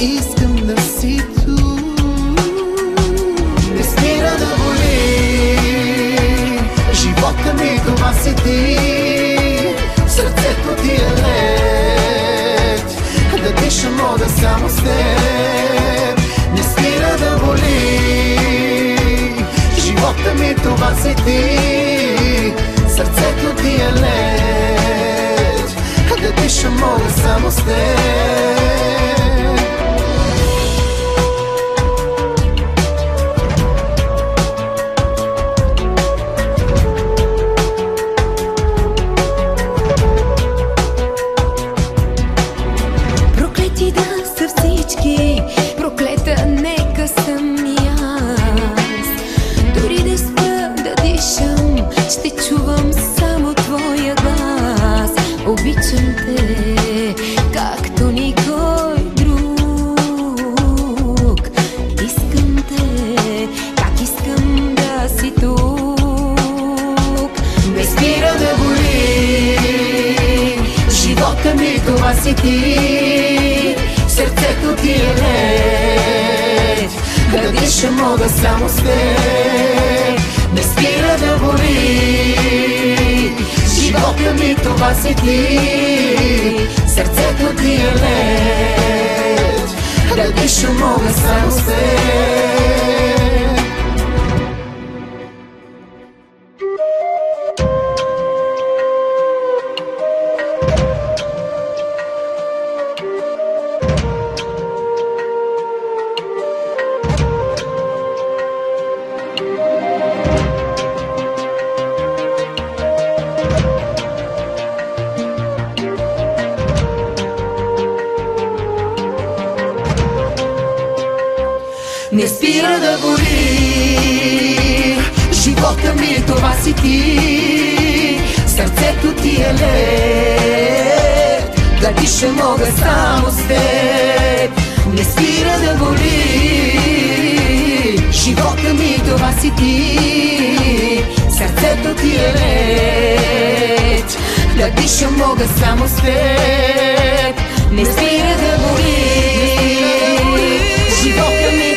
Искам да си тук. Не спира да боли живота ми, това си ти. Сърцето ти е лед, да дишам мога само с теб. Не спира да боли живота ми, това си ти. Сърцето ти е лед, да дишам мога само с теб. Проклета нека съм и аз. Дори да спа, да дишам, ще чувам само твоя глас. Обичам те, както никой друг. Искам те, как искам да си тук. Не спира да боли живота ми, това си ти. Сърцето ти е лед, да дишам мога само с теб. Не спира да боли живота ми, това си ти. Сърцето ти е лед, да дишам мога само с теб. Не спира да боли живота ми, това си ти. Сърцето ти е лед, да дишам мога само с теб. Не спира да боли живота ми, това си ти. Сърцето ти е лед, да дишам мога само с теб. Не спира да боли живота ми,